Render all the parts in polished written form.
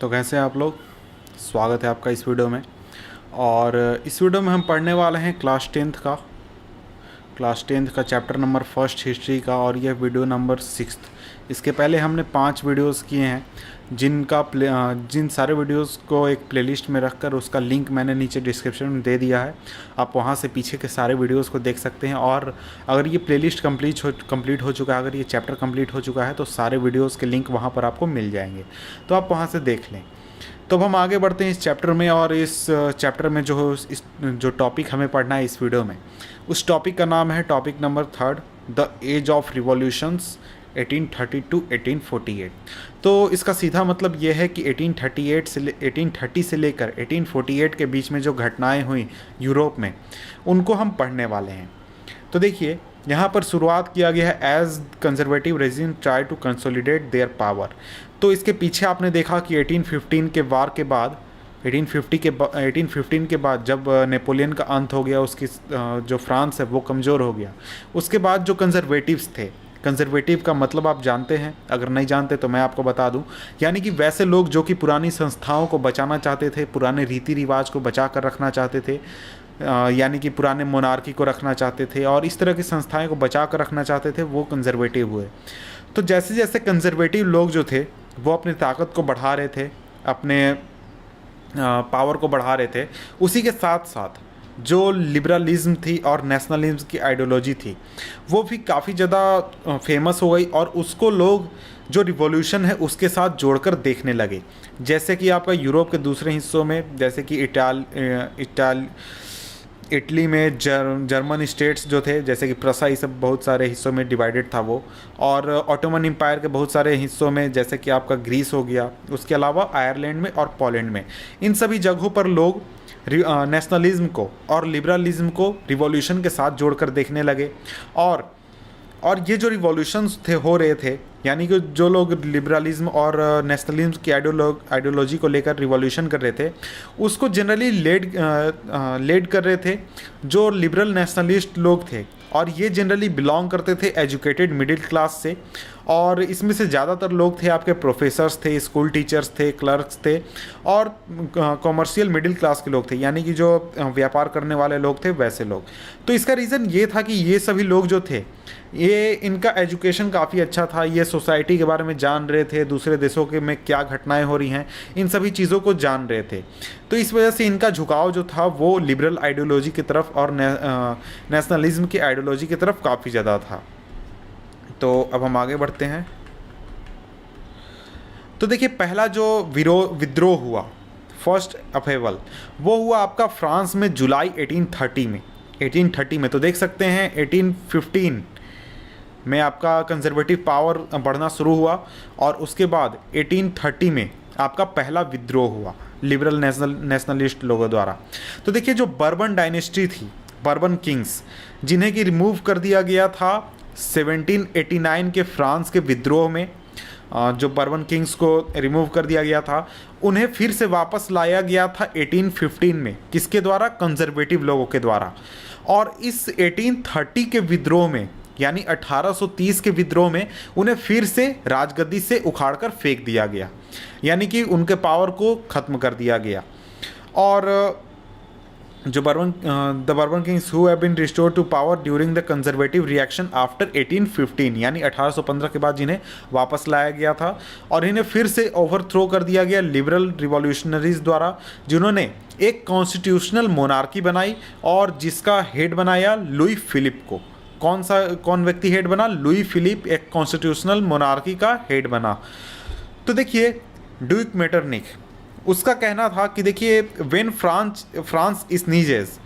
तो कैसे हैं आप लोग। स्वागत है आपका इस वीडियो में। और इस वीडियो में हम पढ़ने वाले हैं क्लास टेंथ का चैप्टर नंबर फर्स्ट हिस्ट्री का, और यह वीडियो नंबर 6। इसके पहले हमने 5 वीडियोस किए हैं जिन सारे वीडियोस को एक प्लेलिस्ट में रखकर उसका लिंक मैंने नीचे डिस्क्रिप्शन में दे दिया है। आप वहां से पीछे के सारे वीडियोस को देख सकते हैं। और अगर ये प्लेलिस्ट कंप्लीट हो चुका है, अगर ये चैप्टर कंप्लीट हो चुका है, तो सारे वीडियोस के लिंक वहां पर आपको मिल जाएंगे, तो आप वहां से देख लें। तो अब हम आगे बढ़ते हैं इस चैप्टर में। और इस चैप्टर में जो टॉपिक हमें पढ़ना है इस वीडियो में, उस टॉपिक का नाम है topic number 3, the age of revolutions 1830 to 1848। तो इसका सीधा मतलब ये है कि 1830 से लेकर 1848 के बीच में जो घटनाएं हुई यूरोप में, उनको हम पढ़ने वाले हैं। तो देखिए, यहाँ पर शुरुआत किया गया है as conservative regime try to consolidate their power. तो इसके पीछे आपने देखा कि 1815 के वार के बाद 1815 के बाद जब नेपोलियन का अंत हो गया, उसकी जो फ्रांस है वो कमज़ोर हो गया। उसके बाद जो कंजर्वेटिव्स थे, कंजर्वेटिव का मतलब आप जानते हैं, अगर नहीं जानते तो मैं आपको बता दूं, यानी कि वैसे लोग जो कि पुरानी संस्थाओं को बचाना चाहते थे, पुराने रीति रिवाज को बचा कर रखना चाहते थे, यानी कि पुराने मोनार्की को रखना चाहते थे और इस तरह की संस्थाएं को बचा कर रखना चाहते थे, वो कंजर्वेटिव हुए। तो जैसे जैसे कंजर्वेटिव लोग जो थे वो अपनी ताकत को बढ़ा रहे थे, अपने पावर को बढ़ा रहे थे, उसी के साथ साथ जो लिबरलिज्म थी और नेशनलिज्म की आइडियोलॉजी थी वो भी काफ़ी ज़्यादा फेमस हो गई, और उसको लोग जो रिवॉल्यूशन है उसके साथ जोड़कर देखने लगे। जैसे कि आपका यूरोप के दूसरे हिस्सों में, जैसे कि इटली में जर्मन स्टेट्स जो थे, जैसे कि प्रसा, ये सब बहुत सारे हिस्सों में डिवाइडेड था वो। और ऑटोमन एम्पायर के बहुत सारे हिस्सों में, जैसे कि आपका ग्रीस हो गया, उसके अलावा आयरलैंड में और पोलैंड में, इन सभी जगहों पर लोग नेशनलिज्म को और लिबरलिज्म को रिवॉल्यूशन के साथ जोड़कर देखने लगे। और ये जो रिवॉल्यूशंस हो रहे थे, यानी कि जो लोग लिबरलिज्म और नेशनलिज्म की आइडियोलॉजी को लेकर रिवॉल्यूशन कर रहे थे, उसको जनरली लेड कर रहे थे जो लिबरल नेशनलिस्ट लोग थे, और ये जनरली बिलोंग करते थे एजुकेटेड मिडिल क्लास से। और इसमें से ज़्यादातर लोग थे आपके प्रोफेसर्स थे, स्कूल टीचर्स थे, क्लर्क्स थे, और कॉमर्शियल मिडिल क्लास के लोग थे, यानी कि जो व्यापार करने वाले लोग थे, वैसे लोग। तो इसका रीज़न ये था कि ये सभी लोग जो थे, ये इनका एजुकेशन काफ़ी अच्छा था, ये सोसाइटी के बारे में जान रहे थे, दूसरे देशों के में क्या घटनाएं हो रही हैं, इन सभी चीज़ों को जान रहे थे। तो इस वजह से इनका झुकाव जो था वो लिबरल आइडियोलॉजी की तरफ और नेशनलिज्म की आइडियोलॉजी की तरफ काफ़ी ज़्यादा था। तो अब हम आगे बढ़ते हैं। तो देखिए, पहला जो विद्रोह हुआ, फर्स्ट अपहेवल, वो हुआ आपका फ्रांस में जुलाई 1830 में। तो देख सकते हैं 1815 में आपका कंजर्वेटिव पावर बढ़ना शुरू हुआ, और उसके बाद 1830 में आपका पहला विद्रोह हुआ लिबरल नेशनलिस्ट लोगों द्वारा। तो देखिए, जो बर्बन डायनेस्टी थी, बर्बन किंग्स, जिन्हें कि रिमूव कर दिया गया था 1789 के फ्रांस के विद्रोह में, जो बर्बन किंग्स को रिमूव कर दिया गया था, उन्हें फिर से वापस लाया गया था 1815 में। किसके द्वारा? कंजर्वेटिव लोगों के द्वारा। और इस 1830 के विद्रोह में, यानी 1830 के विद्रोह में, उन्हें फिर से राजगद्दी से उखाड़कर फेंक दिया गया, यानी कि उनके पावर को ख़त्म कर दिया गया। और जो the Bourbon kings who have been restored to power during the conservative reaction after 1815, यानी 1815 के बाद जिन्हें वापस लाया गया था, और इन्हें फिर से ओवरथ्रो कर दिया गया लिबरल रिवॉल्यूशनरीज द्वारा, जिन्होंने एक कॉन्स्टिट्यूशनल मोनार्की बनाई और जिसका हेड बनाया लुई फिलिप को। कौन व्यक्ति हेड बना? लुई फिलिप एक कॉन्स्टिट्यूशनल मोनार्की का हेड बना। तो देखिए, ड्यूक मेटरनिक, उसका कहना था कि देखिए, when France sneezes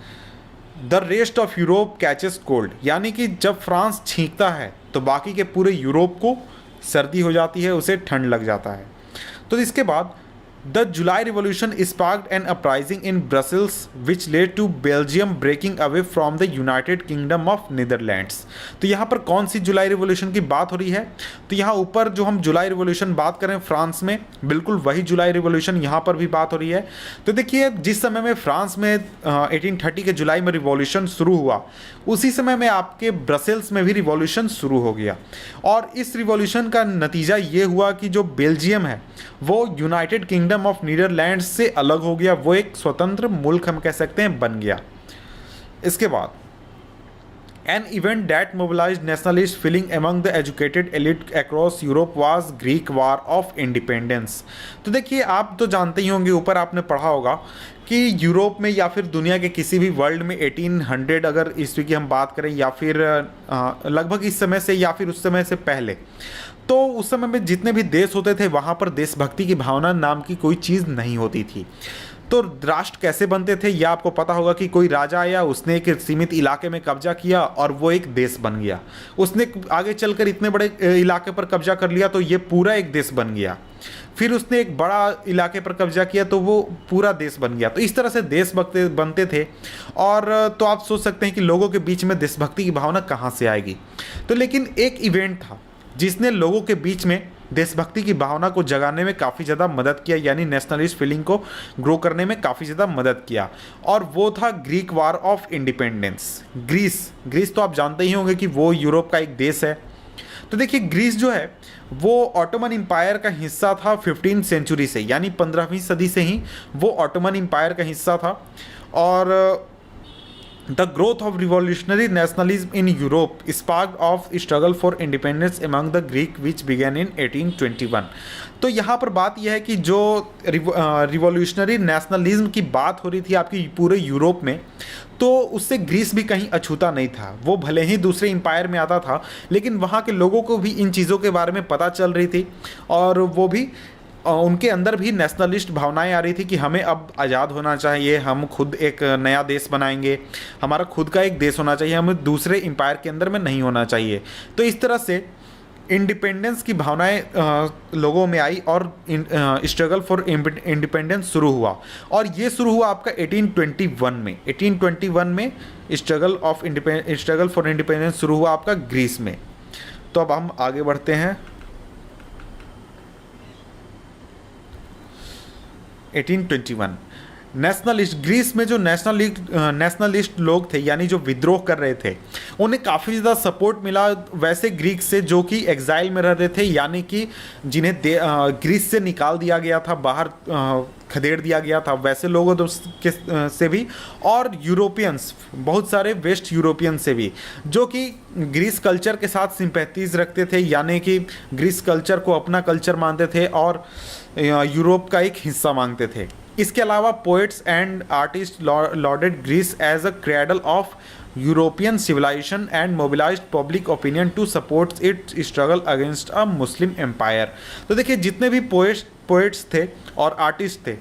the rest of Europe catches cold, यानी कि जब फ्रांस छींकता है तो बाकी के पूरे यूरोप को सर्दी हो जाती है, उसे ठंड लग जाता है। तो इसके बाद the July revolution sparked an uprising in Brussels which led to Belgium breaking away from the United Kingdom of Netherlands. तो यहाँ पर कौन सी जुलाई रिवॉल्यूशन की बात हो रही है? तो यहाँ ऊपर जो हम जुलाई रिवॉल्यूशन बात करें फ्रांस में, बिल्कुल वही जुलाई रिवॉल्यूशन यहाँ पर भी बात हो रही है। तो देखिए, जिस समय में फ्रांस में 1830 के जुलाई में रिवॉल्यूशन शुरू हुआ, उसी समय में आपके ब्रसेल्स में भी रिवॉल्यूशन शुरू हो गया। और इस रिवॉल्यूशन का नतीजा ये हुआ कि जो बेल्जियम है वो United kingdom kingdom of Netherlands से अलग हो गया, वो एक स्वतंत्र मुल्क हम कह सकते हैं बन गया। इसके बाद an event that mobilised nationalist feeling among the educated elite across Europe was Greek war of independence. तो देखिए, आप तो जानते ही होंगे, ऊपर आपने पढ़ा होगा कि यूरोप में या फिर दुनिया के किसी भी वर्ल्ड में 1800 अगर ईस्वी की हम बात करें या फिर लगभग इस समय से या फिर उस समय से पहले, तो उस समय में जितने भी देश होते थे वहाँ पर देशभक्ति की भावना नाम की कोई चीज़ नहीं होती थी। तो राष्ट्र कैसे बनते थे यह आपको पता होगा कि कोई राजा आया, उसने एक सीमित इलाके में कब्जा किया और वो एक देश बन गया। उसने आगे चलकर इतने बड़े इलाके पर कब्जा कर लिया तो ये पूरा एक देश बन गया। फिर उसने एक बड़ा इलाके पर कब्जा किया तो वो पूरा देश बन गया। तो इस तरह से देश बनते थे। और तो आप सोच सकते हैं कि लोगों के बीच में देशभक्ति की भावना कहाँ से आएगी। तो लेकिन एक इवेंट था जिसने लोगों के बीच में देशभक्ति की भावना को जगाने में काफ़ी ज़्यादा मदद किया, यानी नेशनलिस्ट फीलिंग को ग्रो करने में काफ़ी ज़्यादा मदद किया, और वो था Greek war of independence. Greece तो आप जानते ही होंगे कि वो यूरोप का एक देश है। तो देखिए, ग्रीस जो है वो ऑटोमन एम्पायर का हिस्सा था 15वीं सेंचुरी से, यानी 15वीं सदी से ही वो ऑटोमन एम्पायर का हिस्सा था। और The growth of revolutionary nationalism in Europe sparked off struggle for independence among the Greek which began in 1821। तो यहाँ पर बात यह है कि जो रिवॉल्यूशनरी नेशनलिज्म की बात हो रही थी आपकी पूरे यूरोप में, तो उससे ग्रीस भी कहीं अछूता नहीं था। वो भले ही दूसरे एम्पायर में आता था, लेकिन वहाँ के लोगों को भी इन चीज़ों के बारे में पता चल रही थी और वो भी उनके अंदर भी नेशनलिस्ट भावनाएं आ रही थी कि हमें अब आज़ाद होना चाहिए, हम खुद एक नया देश बनाएंगे, हमारा खुद का एक देश होना चाहिए, हमें दूसरे एम्पायर के अंदर में नहीं होना चाहिए। तो इस तरह से इंडिपेंडेंस की भावनाएं लोगों में आई और स्ट्रगल फॉर इंडिपेंडेंस शुरू हुआ। और ये शुरू हुआ आपका 1821 में। 1821 में स्ट्रगल फॉर इंडिपेंडेंस शुरू हुआ आपका ग्रीस में। तो अब हम आगे बढ़ते हैं। 1821 नेशनलिस्ट, ग्रीस में जो नेशनलिस्ट लोग थे, यानी जो विद्रोह कर रहे थे, उन्हें काफ़ी ज़्यादा सपोर्ट मिला वैसे ग्रीक से जो कि एग्जाइल में रह रहे थे, यानी कि जिन्हें ग्रीस से निकाल दिया गया था, बाहर खदेड़ दिया गया था, वैसे लोगों से भी, और यूरोपियंस, बहुत सारे वेस्ट यूरोपियन से भी, जो कि ग्रीस कल्चर के साथ सिंपैथीज रखते थे, यानी कि ग्रीस कल्चर को अपना कल्चर मानते थे और यूरोप का एक हिस्सा मांगते थे। इसके अलावा poets and artist lauded Greece as a cradle of European civilization and mobilized public opinion to support its struggle against a Muslim empire. तो देखिए, जितने भी पोएट्स थे और आर्टिस्ट थे,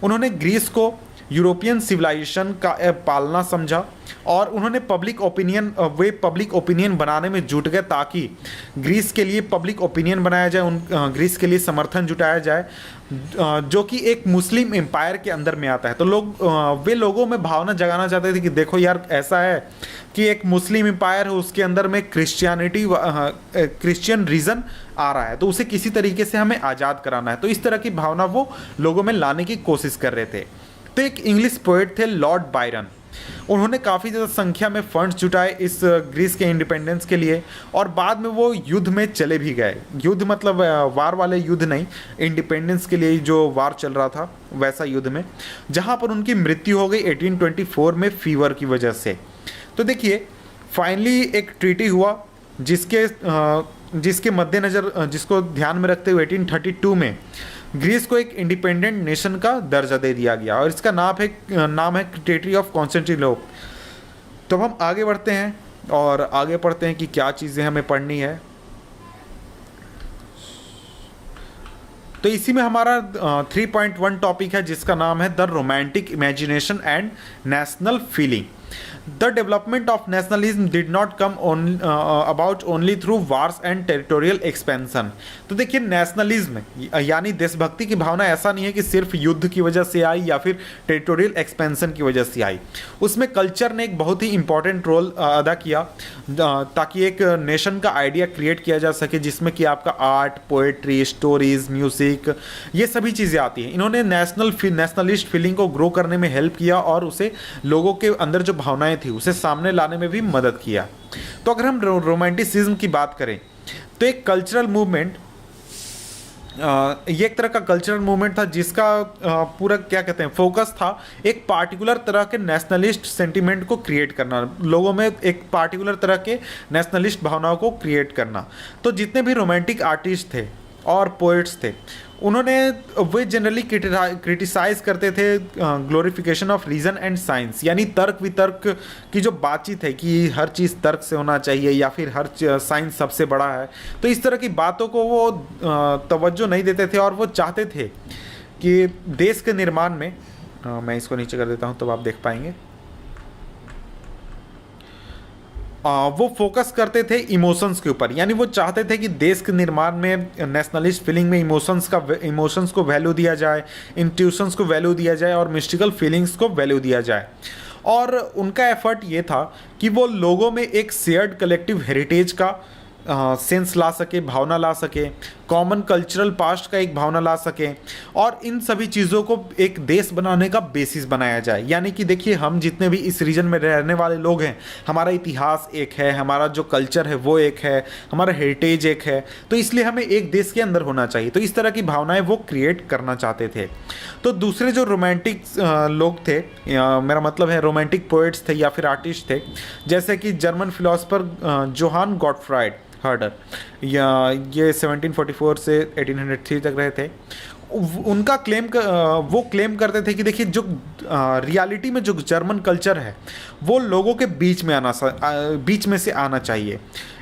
उन्होंने ग्रीस को यूरोपियन सिविलाइजेशन का पालना समझा और उन्होंने पब्लिक ओपिनियन बनाने में जुट गए ताकि ग्रीस के लिए पब्लिक ओपिनियन बनाया जाए, ग्रीस के लिए समर्थन जुटाया जाए जो कि एक मुस्लिम एम्पायर के अंदर में आता है। तो वे लोगों में भावना जगाना चाहते थे कि देखो यार, ऐसा है कि एक मुस्लिम एम्पायर है, उसके अंदर में क्रिश्चियन रीजन आ रहा है, तो उसे किसी तरीके से हमें आज़ाद कराना है। तो इस तरह की भावना वो लोगों में लाने की कोशिश कर रहे थे। तो एक इंग्लिश पोएट थे लॉर्ड बायरन, उन्होंने काफ़ी ज़्यादा संख्या में फंड्स जुटाए इस ग्रीस के इंडिपेंडेंस के लिए और बाद में वो युद्ध में चले भी गए। युद्ध मतलब वार वाले युद्ध नहीं, इंडिपेंडेंस के लिए जो वार चल रहा था वैसा युद्ध में, जहाँ पर उनकी मृत्यु हो गई 1824 में फीवर की वजह से। तो देखिए, फाइनली एक ट्रीटी हुआ जिसके मद्देनज़र, जिसको ध्यान में रखते हुए 1832 में ग्रीस को एक इंडिपेंडेंट नेशन का दर्जा दे दिया गया और इसका नाम है ट्रीटी ऑफ कॉन्स्टेंटिनोपल। तो हम आगे बढ़ते हैं और आगे पढ़ते हैं कि क्या चीज़ें हमें पढ़नी है। तो इसी में हमारा 3.1 टॉपिक है जिसका नाम है the romantic imagination and national feeling. The development of nationalism did not come about only through wars and territorial expansion। तो देखिए, नेशनलिज्म यानी देशभक्ति की भावना ऐसा नहीं है कि सिर्फ युद्ध की वजह से आई या फिर टेरिटोरियल एक्सपेंशन की वजह से आई। उसमें कल्चर ने एक बहुत ही इंपॉर्टेंट रोल अदा किया ताकि एक नेशन का आइडिया क्रिएट किया जा सके, जिसमें कि आपका आर्ट, पोएट्री, स्टोरीज, म्यूज़िक, ये सभी चीज़ें आती हैं। इन्होंने नेशनलिस्ट फीलिंग को ग्रो करने में हेल्प किया और उसे लोगों के अंदर जो भावनाएं थी उसे सामने लाने में भी मदद किया। तो अगर हम रोमांटिसिज्म की बात करें तो एक कल्चरल मूवमेंट ये एक तरह का कल्चरल मूवमेंट था जिसका पूरा क्या कहते हैं फोकस था एक पार्टिकुलर तरह के नेशनलिस्ट सेंटिमेंट को क्रिएट करना, लोगों में एक पार्टिकुलर तरह के नेशनलिस्ट भावनाओं को क्रिएट करना। तो जितने भी रोमांटिक आर्टिस्ट थे और पोइट्स थे, उन्होंने वे जनरली क्रिटिसाइज करते थे glorification of reason and science, यानी तर्क वितर्क की जो बातचीत है कि हर चीज़ तर्क से होना चाहिए या फिर हर साइंस सबसे बड़ा है। तो इस तरह की बातों को वो तवज्जो नहीं देते थे और वो चाहते थे कि देश के निर्माण में मैं इसको नीचे कर देता हूँ तब आप देख पाएंगे। वो फोकस करते थे इमोशंस के ऊपर, यानी वो चाहते थे कि देश के निर्माण में नेशनलिस्ट फीलिंग में इमोशंस को वैल्यू दिया जाए, इंट्यूशंस को वैल्यू दिया जाए और मिस्टिकल फीलिंग्स को वैल्यू दिया जाए। और उनका एफर्ट ये था कि वो लोगों में एक शेयर्ड कलेक्टिव हेरिटेज का सेंस ला सके, भावना ला सके, कॉमन कल्चरल पास्ट का एक भावना ला सके और इन सभी चीज़ों को एक देश बनाने का बेसिस बनाया जाए। यानी कि देखिए, हम जितने भी इस रीजन में रहने वाले लोग हैं, हमारा इतिहास एक है, हमारा जो कल्चर है वो एक है, हमारा हेरिटेज एक है, तो इसलिए हमें एक देश के अंदर होना चाहिए। तो इस तरह की भावनाएं वो क्रिएट करना चाहते थे। तो दूसरे जो रोमांटिक लोग थे, मेरा मतलब है रोमांटिक पोएट्स थे या फिर आर्टिस्ट थे, जैसे कि German philosopher Johann Gottfried Herder, या ये 1744 से 1803 तक रहे थे। उनका वो क्लेम करते थे कि देखिए, जो रियलिटी में जो जर्मन कल्चर है वो लोगों के बीच में से आना चाहिए।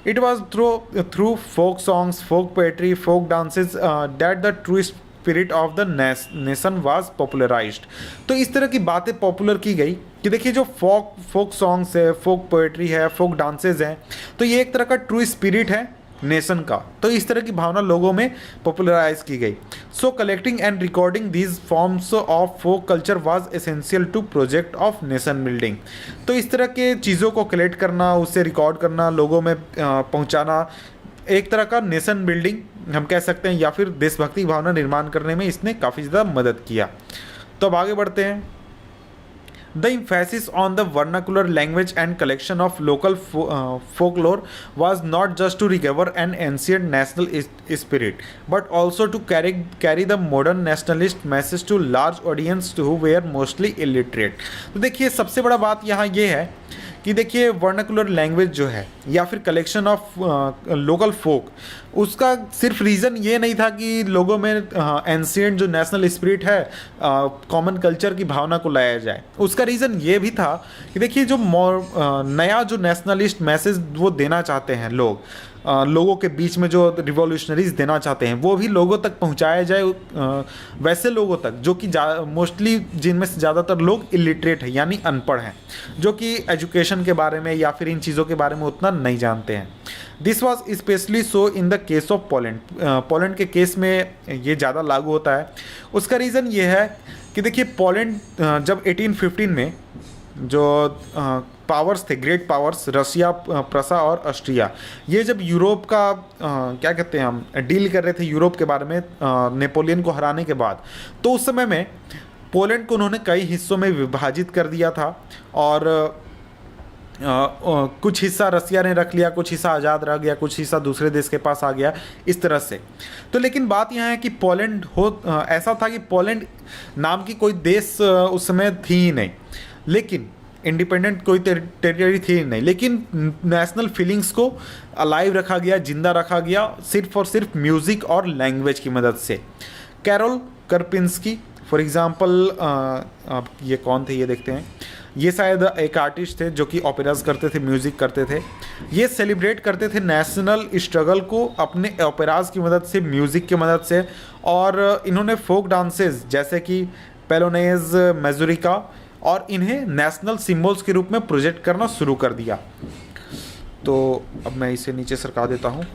It was through folk songs, folk poetry, folk dances that the true spirit of the nation was popularised. तो इस तरह की बातें पॉपुलर की गई कि देखिए, जो फोक सॉन्ग्स है, फोक पोएट्री है, फोक डांसेस हैं, तो ये एक तरह का ट्रू स्पिरिट है नेशन का। तो इस तरह की भावना लोगों में पॉपुलराइज की गई। So collecting and recording these forms of folk culture was essential to project of nation building. तो इस तरह के चीज़ों को कलेक्ट करना, उससे रिकॉर्ड करना, लोगों में पहुंचाना, एक तरह का नेशन बिल्डिंग हम कह सकते हैं, या फिर देशभक्ति भावना निर्माण करने में इसने काफ़ी ज़्यादा मदद किया। तो अब आगे बढ़ते हैं। The emphasis on the vernacular language and collection of local folklore was not just to recover an ancient national spirit, but also to carry the modern nationalist message to large audience who were mostly illiterate। तो देखिए, सबसे बड़ा बात यहाँ ये है कि देखिए, वर्नाकुलर लैंग्वेज जो है या फिर कलेक्शन ऑफ लोकल फोक, उसका सिर्फ रीज़न ये नहीं था कि लोगों में एंशिएंट जो नेशनल स्पिरिट है, कॉमन कल्चर की भावना को लाया जाए। उसका रीज़न ये भी था कि देखिए, जो नया जो नेशनलिस्ट मैसेज वो देना चाहते हैं लोग, लोगों के बीच में जो रिवॉल्यूशनरीज देना चाहते हैं, वो भी लोगों तक पहुंचाया जाए, वैसे लोगों तक जो कि मोस्टली जिनमें से ज़्यादातर लोग इलिटरेट हैं, यानी अनपढ़ हैं, जो कि एजुकेशन के बारे में या फिर इन चीज़ों के बारे में उतना नहीं जानते हैं। This was specially so in the case of Poland. Poland के केस में ये ज़्यादा लागू होता है। उसका रीज़न ये है कि देखिए, पोलैंड जब 1815 में जो पावर्स थे, ग्रेट पावर्स, रशिया, प्रसा और ऑस्ट्रिया, ये जब यूरोप का क्या कहते हैं हम डील कर रहे थे यूरोप के बारे में नेपोलियन को हराने के बाद, तो उस समय में पोलैंड को उन्होंने कई हिस्सों में विभाजित कर दिया था और कुछ हिस्सा रसिया ने रख लिया, कुछ हिस्सा आज़ाद रह गया, कुछ हिस्सा दूसरे देश के पास आ गया, इस तरह से। तो लेकिन बात यहाँ है कि पोलैंड ऐसा था कि पोलैंड नाम की कोई देश उस समय थी ही नहीं, लेकिन इंडिपेंडेंट कोई टेरिटरी थी ही नहीं, लेकिन नेशनल फीलिंग्स को अलाइव रखा गया, जिंदा रखा गया, सिर्फ और सिर्फ म्यूज़िक और लैंग्वेज की मदद से। कैरोल करपिंस्की फॉर एग्ज़ाम्पल, आप ये कौन थे ये देखते हैं। ये शायद एक आर्टिस्ट थे जो कि ओपेराज करते थे, म्यूज़िक करते थे। ये सेलिब्रेट करते थे नेशनल स्ट्रगल को अपने ओपेराज की मदद से, म्यूज़िक की मदद से, और इन्होंने फोक डांसेस जैसे कि पेलोनेज, मेजुरिका, और इन्हें नेशनल सिंबल्स के रूप में प्रोजेक्ट करना शुरू कर दिया। तो अब मैं इसे नीचे सरका देता हूँ।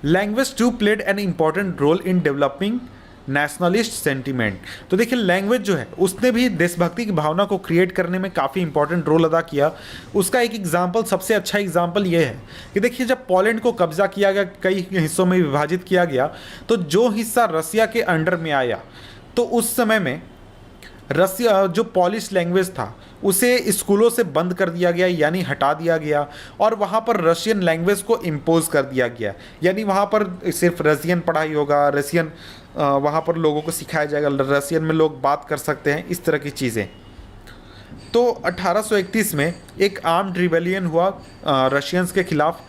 Language too played an important role in developing nationalist sentiment. तो देखिए, लैंग्वेज जो है उसने भी देशभक्ति की भावना को क्रिएट करने में काफ़ी इंपॉर्टेंट रोल अदा किया। उसका एक एग्जाम्पल, सबसे अच्छा एग्जाम्पल ये है कि देखिए, जब पोलैंड को कब्जा किया गया, कई हिस्सों में विभाजित किया गया, तो जो हिस्सा रसिया के अंडर में आया, तो उस समय में रसिया जो पॉलिश लैंग्वेज था उसे स्कूलों से बंद कर दिया गया, यानी हटा दिया गया, और वहाँ पर रशियन लैंग्वेज को इम्पोज कर दिया गया, यानी वहाँ पर सिर्फ रशियन पढ़ाई होगा, रशियन वहाँ पर लोगों को सिखाया जाएगा, रशियन में लोग बात कर सकते हैं, इस तरह की चीज़ें। तो 1831 में एक आर्म्ड रिवेलियन हुआ रशियंस के खिलाफ।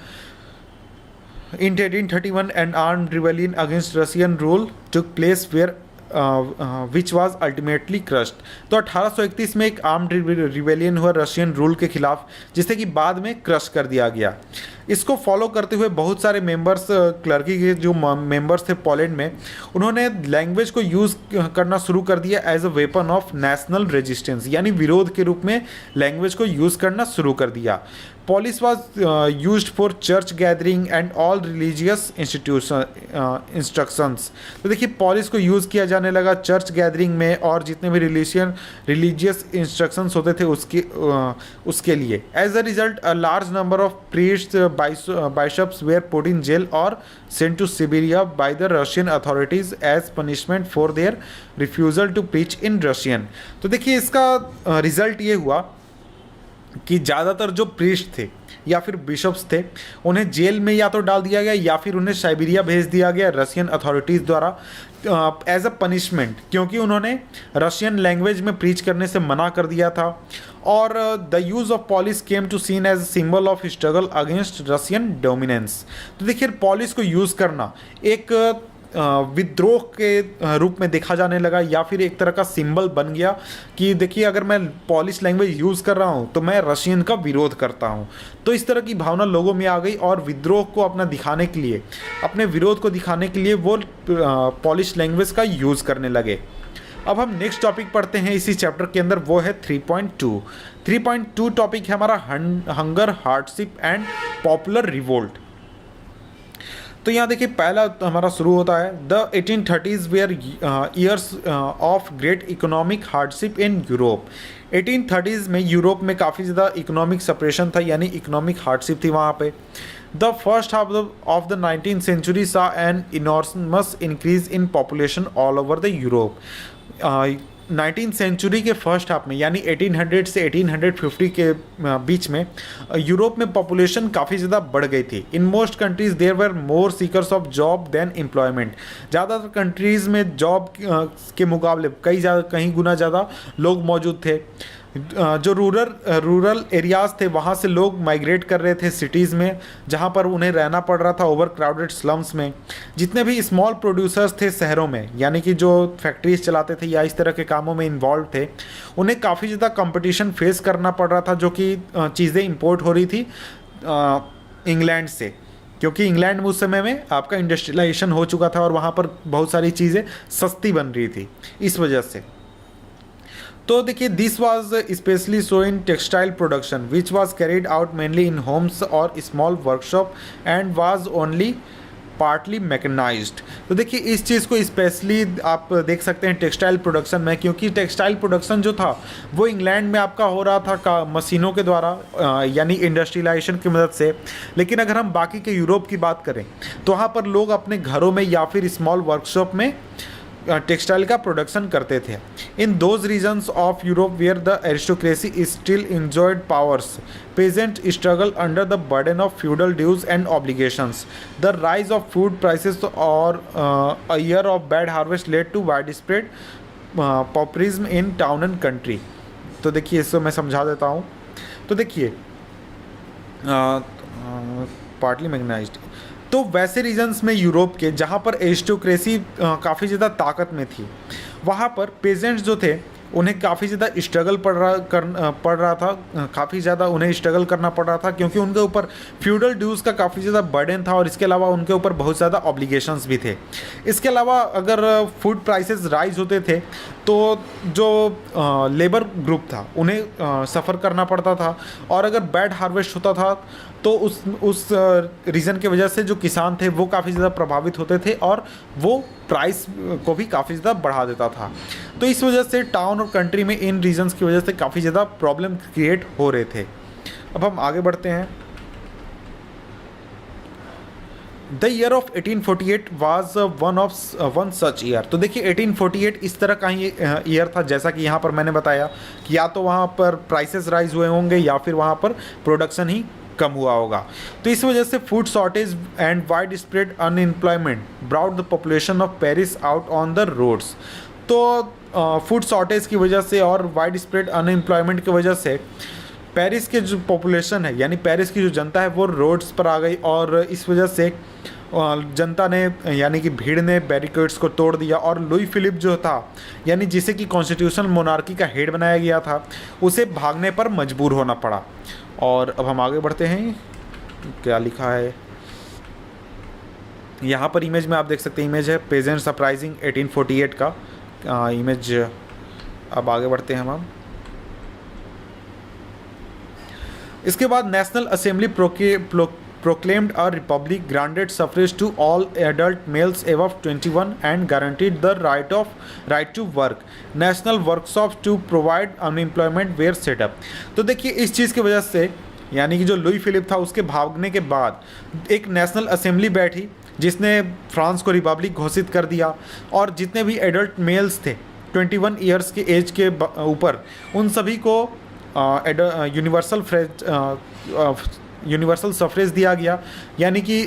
In 1831, an armed rebellion against Russian rule took place where which was ultimately crushed। तो 1831 में एक आर्म्ड रिवेलियन हुआ रशियन रूल के खिलाफ, जिसे कि बाद में क्रश कर दिया गया। इसको फॉलो करते हुए बहुत सारे मेंबर्स, क्लर्की के जो मेंबर्स थे पोलैंड में, उन्होंने लैंग्वेज को यूज़ करना शुरू कर दिया as a weapon of national resistance, यानी विरोध के रूप में लैंग्वेज को यूज़ करना शुरू कर दिया। Polish was used for church gathering and all religious instructions। तो देखिए पॉलिश को यूज़ किया जाने लगा चर्च गैदरिंग में, और जितने भी रिलीजियस इंस्ट्रक्शंस होते थे उसके लिए। As a result a large number of priest bishops were put in jail और sent to Siberia by the Russian authorities as punishment for their refusal to preach in Russian. तो देखिए इसका result ये हुआ कि ज़्यादातर जो प्रीस्ट थे या फिर बिशप्स थे, उन्हें जेल में या तो डाल दिया गया या फिर उन्हें साइबेरिया भेज दिया गया रशियन अथॉरिटीज़ द्वारा एज अ पनिशमेंट, क्योंकि उन्होंने रशियन लैंग्वेज में प्रीच करने से मना कर दिया था। और the use of Polish came to seen as symbol of struggle against Russian dominance. तो देखिए पॉलिश को यूज़ करना एक विद्रोह के रूप में देखा जाने लगा, या फिर एक तरह का सिंबल बन गया कि देखिए अगर मैं पॉलिश लैंग्वेज यूज़ कर रहा हूँ तो मैं रशियन का विरोध करता हूँ। तो इस तरह की भावना लोगों में आ गई, और विद्रोह को अपना दिखाने के लिए, अपने विरोध को दिखाने के लिए वो पॉलिश लैंग्वेज का यूज़ करने लगे। अब हम नेक्स्ट टॉपिक पढ़ते हैं इसी चैप्टर के अंदर, वो है 3.2। 3.2 टॉपिक है हमारा hunger, hardship and popular revolt. तो यहाँ देखिए पहला हमारा शुरू होता है, the 1830s were years of great economic hardship in Europe. 1830s में यूरोप में काफ़ी ज़्यादा इकोनॉमिक सेपरेशन था, यानी इकोनॉमिक हार्डशिप थी वहाँ पे। The first half of the 19th century saw an enormous increase in population all over the Europe। 19th century के फर्स्ट हाफ में, यानी 1800 से 1850 के बीच में यूरोप में पॉपुलेशन काफ़ी ज़्यादा बढ़ गई थी। In most countries there were more seekers of job than employment. ज़्यादातर कंट्रीज़ में जॉब के मुकाबले कहीं गुना ज़्यादा लोग मौजूद थे। जो रूरल एरियाज़ थे वहाँ से लोग माइग्रेट कर रहे थे सिटीज़ में, जहाँ पर उन्हें रहना पड़ रहा था ओवर क्राउडेड स्लम्स में। जितने भी स्मॉल प्रोड्यूसर्स थे शहरों में, यानी कि जो फैक्ट्रीज चलाते थे या इस तरह के कामों में इन्वॉल्व थे, उन्हें काफ़ी ज़्यादा कंपटीशन फेस करना पड़ रहा था, जो कि चीज़ें इंपोर्ट हो रही थी इंग्लैंड से, क्योंकि इंग्लैंड में उस समय में आपका इंडस्ट्रियलाइजेशन हो चुका था और वहाँ पर बहुत सारी चीज़ें सस्ती बन रही थी इस वजह से। तो देखिए this was specially so in textile production which was carried out mainly in homes और small workshop and was only partly mechanized. तो देखिए इस चीज़ को स्पेशली आप देख सकते हैं टेक्सटाइल प्रोडक्शन में, क्योंकि टेक्सटाइल प्रोडक्शन जो था वो इंग्लैंड में आपका हो रहा था मशीनों के द्वारा, यानी इंडस्ट्रियलाइजेशन की मदद से। लेकिन अगर हम बाकी के यूरोप की बात करें तो वहाँ पर लोग अपने घरों में या फिर स्मॉल वर्कशॉप में टेक्सटाइल का प्रोडक्शन करते थे। In those regions of Europe where the aristocracy is still enjoyed powers, peasant struggle under the burden of feudal dues and obligations, the rise of food prices और a year of bad harvest led to wide spread populism in town and country. तो देखिए इसको मैं समझा देता हूँ। तो देखिए पार्टली मैकेनाइज्ड, तो वैसे रीजन्स में यूरोप के जहाँ पर एरिस्टोक्रेसी काफ़ी ज़्यादा ताकत में थी, वहाँ पर पेजेंट्स जो थे उन्हें काफ़ी ज़्यादा स्ट्रगल पड़ रहा था, काफ़ी ज़्यादा उन्हें स्ट्रगल करना पड़ रहा था, क्योंकि उनके ऊपर फ्यूडल ड्यूज़ का काफ़ी ज़्यादा बर्डन था और इसके अलावा उनके ऊपर बहुत ज़्यादा ऑब्लिगेशंस भी थे। इसके अलावा अगर फूड प्राइसेस राइज होते थे तो जो लेबर ग्रुप था उन्हें सफ़र करना पड़ता था, और अगर बैड हार्वेस्ट होता था तो उस रीज़न की वजह से जो किसान थे वो काफ़ी ज़्यादा प्रभावित होते थे और वो प्राइस को भी काफ़ी ज़्यादा बढ़ा देता था। तो इस वजह से टाउन और कंट्री में इन रीजन्स की वजह से काफ़ी ज़्यादा प्रॉब्लम क्रिएट हो रहे थे। अब हम आगे बढ़ते हैं। The year of 1848 was one such year. तो देखिए 1848 इस तरह का ही ईयर था, जैसा कि यहाँ पर मैंने बताया कि या तो वहाँ पर प्राइसेस राइज हुए होंगे या फिर वहाँ पर प्रोडक्शन ही कम हुआ होगा। तो इस वजह से food shortage and widespread unemployment brought the population of Paris out on the roads. तो फूड शॉर्टेज की वजह से और वाइड स्प्रेड अनएम्प्लॉयमेंट की वजह से पेरिस के जो पॉपुलेशन है, यानी पेरिस की जो जनता है वो रोड्स पर आ गई, और इस वजह से जनता ने, यानी कि भीड़ ने बैरिकेड्स को तोड़ दिया, और लुई फिलिप जो था, यानी जिसे कि कॉन्स्टिट्यूशनल मोनार्की का हेड बनाया गया था, उसे भागने पर मजबूर होना पड़ा। और अब हम आगे बढ़ते हैं, क्या लिखा है यहाँ पर इमेज में आप देख सकते हैं। इमेज है पेजेंट्स अपराइजिंग 1848 का इमेज। अब आगे बढ़ते हैं हम। इसके बाद national assembly proclaimed a republic, granted suffrage to all adult males above 21 and guaranteed the right to work. National workshops to provide unemployment were set up. तो देखिए इस चीज़ की वजह से, यानी कि जो लुई फिलिप था उसके भागने के बाद एक नेशनल असेंबली बैठी जिसने फ्रांस को रिपब्लिक घोषित कर दिया, और जितने भी एडल्ट मेल्स थे 21 ईयर्स के एज के ऊपर, उन सभी को यूनिवर्सल सफरेज दिया गया, यानी कि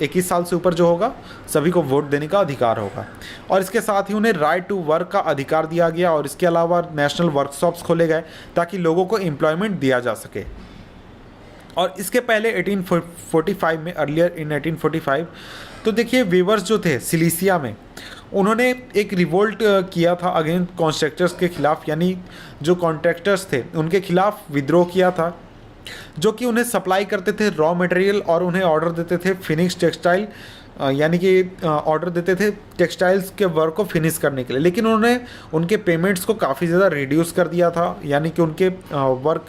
21 साल से ऊपर जो होगा सभी को वोट देने का अधिकार होगा। और इसके साथ ही उन्हें राइट टू वर्क का अधिकार दिया गया, और इसके अलावा नेशनल वर्कशॉप्स खोले गए ताकि लोगों को एम्प्लॉयमेंट दिया जा सके। और इसके पहले 1845 में, अर्लियर इन 1845, तो देखिए वीवर्स जो थे सिलिसिया में, उन्होंने एक रिवोल्ट किया था अगेंस्ट कॉन्ट्रैक्टर्स के खिलाफ, यानी जो कॉन्ट्रैक्टर्स थे उनके खिलाफ विद्रोह किया था, जो कि उन्हें सप्लाई करते थे रॉ मटेरियल और उन्हें ऑर्डर देते थे फिनिश टेक्सटाइल, यानी कि ऑर्डर देते थे टेक्सटाइल्स के वर्क को फिनिश करने के लिए। लेकिन उन्होंने उनके पेमेंट्स को काफ़ी ज़्यादा रिड्यूस कर दिया था, यानी कि उनके वर्क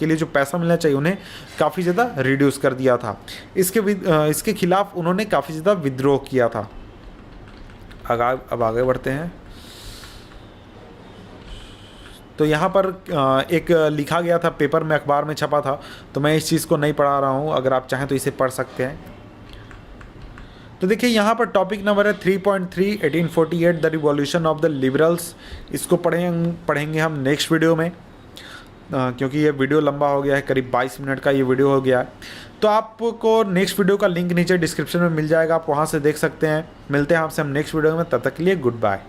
के लिए जो पैसा मिलना चाहिए उन्हें काफ़ी ज़्यादा रिड्यूस कर दिया था। इसके खिलाफ उन्होंने काफ़ी ज़्यादा विद्रोह किया था। अब आगे बढ़ते हैं। तो यहाँ पर एक लिखा गया था, पेपर में, अखबार में छपा था, तो मैं इस चीज़ को नहीं पढ़ा रहा हूँ, अगर आप चाहें तो इसे पढ़ सकते हैं। तो देखिए यहाँ पर टॉपिक नंबर है 3.3 1848 the revolution of the liberals. इसको पढ़ेंगे हम नेक्स्ट वीडियो में, क्योंकि ये वीडियो लंबा हो गया है, करीब 22 मिनट का ये वीडियो हो गया है। तो आपको नेक्स्ट वीडियो का लिंक नीचे डिस्क्रिप्शन में मिल जाएगा, आप वहाँ से देख सकते हैं। मिलते हैं आपसे हम नेक्स्ट वीडियो में, तब तक के लिए गुड बाय।